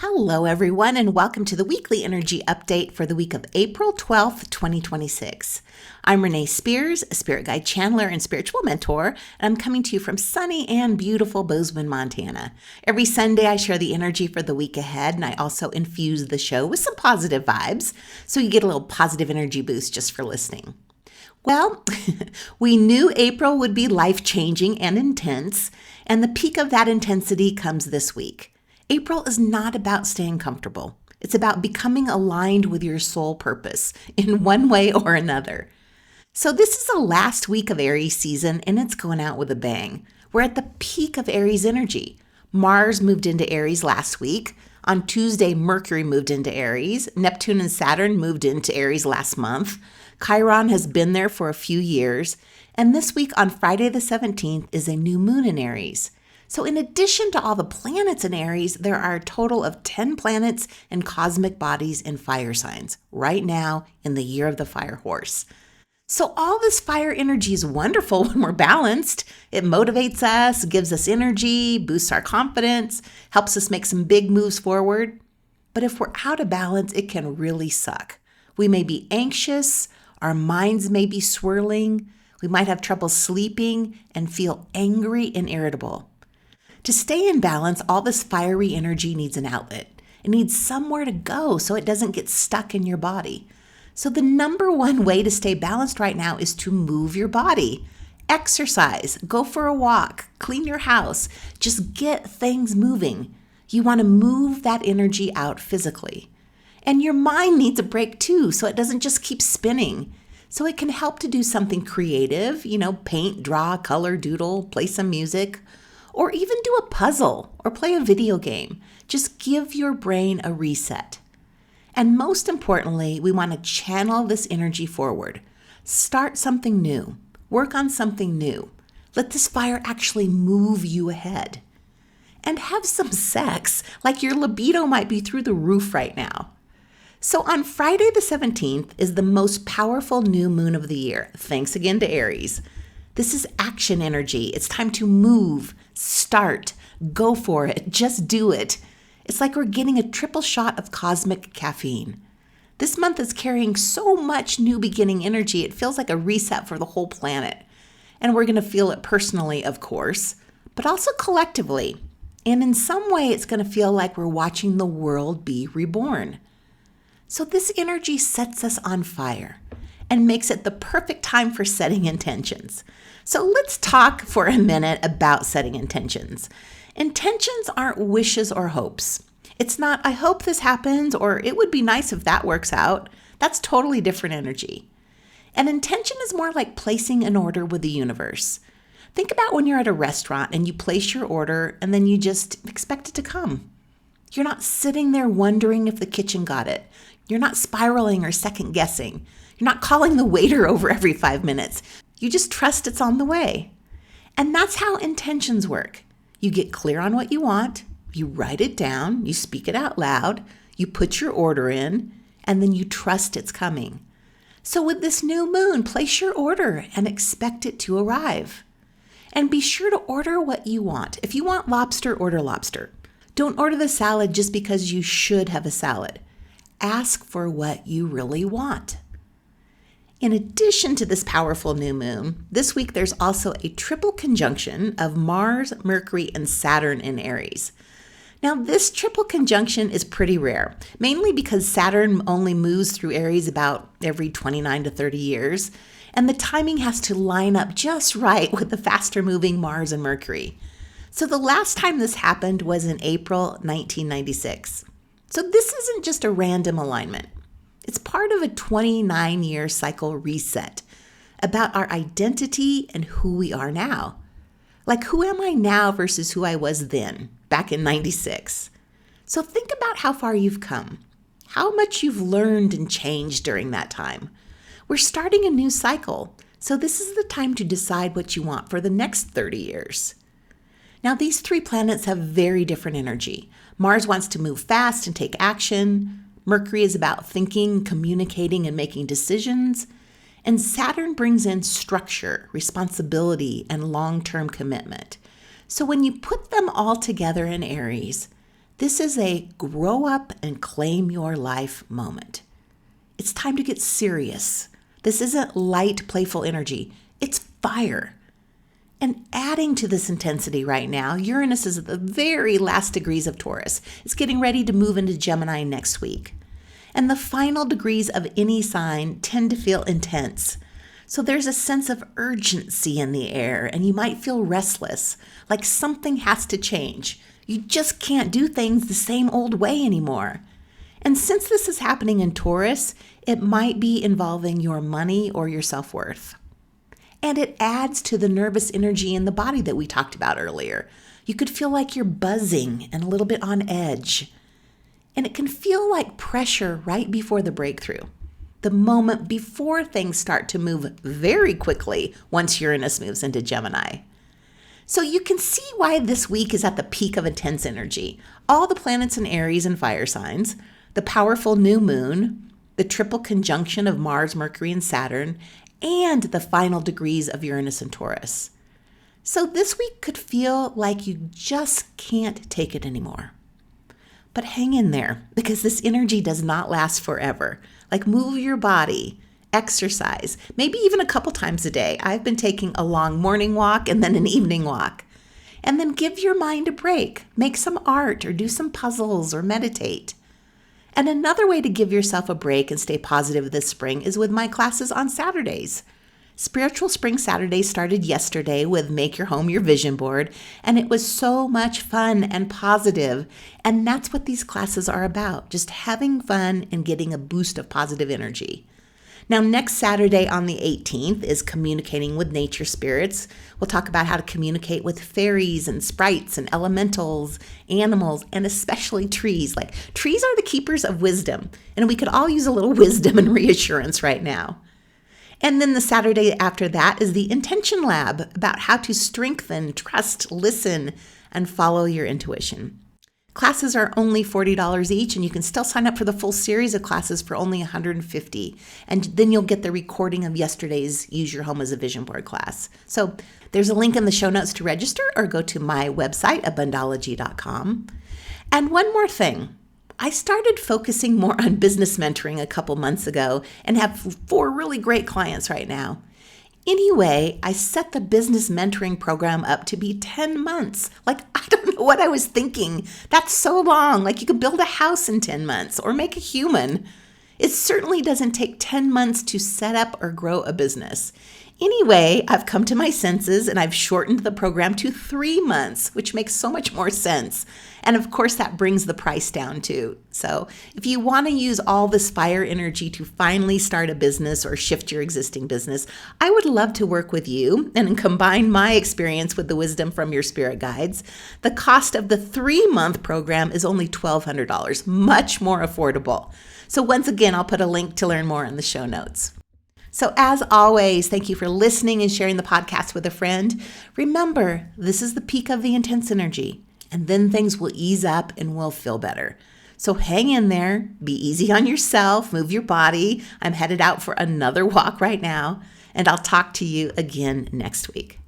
Hello, everyone, and welcome to the weekly energy update for the week of April 12th, 2026. I'm Renee Spears, a spirit guide channeler and spiritual mentor, and I'm coming to you from sunny and beautiful Bozeman, Montana. Every Sunday, I share the energy for the week ahead, and I also infuse the show with some positive vibes, so you get a little positive energy boost just for listening. Well, we knew April would be life-changing and intense, and the peak of that intensity comes this week. April is not about staying comfortable. It's about becoming aligned with your soul purpose in one way or another. So this is the last week of Aries season, and it's going out with a bang. We're at the peak of Aries energy. Mars moved into Aries last week. On Tuesday, Mercury moved into Aries. Neptune and Saturn moved into Aries last month. Chiron has been there for a few years. And this week on Friday the 17th is a new moon in Aries. So in addition to all the planets in Aries, there are a total of 10 planets and cosmic bodies in fire signs right now in the year of the fire horse. So all this fire energy is wonderful when we're balanced. It motivates us, gives us energy, boosts our confidence, helps us make some big moves forward. But if we're out of balance, it can really suck. We may be anxious, our minds may be swirling, we might have trouble sleeping and feel angry and irritable. To stay in balance, all this fiery energy needs an outlet. It needs somewhere to go so it doesn't get stuck in your body. So the number one way to stay balanced right now is to move your body. Exercise, go for a walk, clean your house, just get things moving. You want to move that energy out physically. And your mind needs a break too, so it doesn't just keep spinning. So it can help to do something creative, paint, draw, color, doodle, play some music, or even do a puzzle or play a video game. Just give your brain a reset. And most importantly, we want to channel this energy forward. Start something new. Work on something new. Let this fire actually move you ahead. And have some sex, like your libido might be through the roof right now. So on Friday the 17th is the most powerful new moon of the year. Thanks again to Aries. This is action energy. It's time to move, start, go for it, just do it. It's like we're getting a triple shot of cosmic caffeine. This month is carrying so much new beginning energy, it feels like a reset for the whole planet. And we're going to feel it personally, of course, but also collectively. And in some way, it's going to feel like we're watching the world be reborn. So this energy sets us on fire and makes it the perfect time for setting intentions. So let's talk for a minute about setting intentions. Intentions aren't wishes or hopes. It's not, I hope this happens, or it would be nice if that works out. That's totally different energy. An intention is more like placing an order with the universe. Think about when you're at a restaurant and you place your order and then you just expect it to come. You're not sitting there wondering if the kitchen got it. You're not spiraling or second guessing. You're not calling the waiter over every 5 minutes. You just trust it's on the way. And that's how intentions work. You get clear on what you want, you write it down, you speak it out loud, you put your order in, and then you trust it's coming. So with this new moon, place your order and expect it to arrive. And be sure to order what you want. If you want lobster, order lobster. Don't order the salad just because you should have a salad. Ask for what you really want. In addition to this powerful new moon, this week there's also a triple conjunction of Mars, Mercury, and Saturn in Aries. Now, this triple conjunction is pretty rare, mainly because Saturn only moves through Aries about every 29 to 30 years, and the timing has to line up just right with the faster moving Mars and Mercury. So the last time this happened was in April 1996. So this isn't just a random alignment. It's part of a 29-year cycle reset about our identity and who we are now. Like, who am I now versus who I was then, back in 96? So think about how far you've come, how much you've learned and changed during that time. We're starting a new cycle, so this is the time to decide what you want for the next 30 years. Now, these 3 planets have very different energy. Mars wants to move fast and take action. Mercury is about thinking, communicating, and making decisions. And Saturn brings in structure, responsibility, and long-term commitment. So when you put them all together in Aries, This is a grow up and claim your life moment. It's time to get serious. This isn't light, playful energy. It's fire. And adding to this intensity right now, Uranus is at the very last degrees of Taurus. It's getting ready to move into Gemini next week. And the final degrees of any sign tend to feel intense. So there's a sense of urgency in the air, and you might feel restless, like something has to change. You just can't do things the same old way anymore. And since this is happening in Taurus, it might be involving your money or your self-worth. And it adds to the nervous energy in the body that we talked about earlier. You could feel like you're buzzing and a little bit on edge. And it can feel like pressure right before the breakthrough, the moment before things start to move very quickly once Uranus moves into Gemini. So you can see why this week is at the peak of intense energy. All the planets in Aries and fire signs, the powerful new moon, the triple conjunction of Mars, Mercury, and Saturn, and the final degrees of Uranus and Taurus. So this week could feel like you just can't take it anymore. But hang in there, because this energy does not last forever. Like, move your body, exercise, maybe even a couple times a day. I've been taking a long morning walk and then an evening walk. And then give your mind a break. Make some art or do some puzzles or meditate. And another way to give yourself a break and stay positive this spring is with my classes on Saturdays. Spiritual Spring Saturday started yesterday with Make Your Home Your Vision Board, and it was so much fun and positive. And that's what these classes are about, just having fun and getting a boost of positive energy. Now, next Saturday on the 18th is Communicating with Nature Spirits. We'll talk about how to communicate with fairies and sprites and elementals, animals, and especially trees. Like, trees are the keepers of wisdom, and we could all use a little wisdom and reassurance right now. And then the Saturday after that is the Intention Lab, about how to strengthen, trust, listen, and follow your intuition. Classes are only $40 each, and you can still sign up for the full series of classes for only $150. And then you'll get the recording of yesterday's Use Your Home as a Vision Board class. So there's a link in the show notes to register, or go to my website, abundology.com. And one more thing. I started focusing more on business mentoring a couple months ago and have 4 really great clients right now. Anyway, I set the business mentoring program up to be 10 months. Like, I don't know what I was thinking. That's so long. Like, you could build a house in 10 months or make a human. It certainly doesn't take 10 months to set up or grow a business. Anyway, I've come to my senses and I've shortened the program to 3 months, which makes so much more sense. And of course, that brings the price down too. So if you want to use all this fire energy to finally start a business or shift your existing business, I would love to work with you and combine my experience with the wisdom from your spirit guides. The cost of the 3-month program is only $1,200, much more affordable. So once again, I'll put a link to learn more in the show notes. So as always, thank you for listening and sharing the podcast with a friend. Remember, this is the peak of the intense energy, and then things will ease up and we'll feel better. So hang in there, be easy on yourself, move your body. I'm headed out for another walk right now, and I'll talk to you again next week.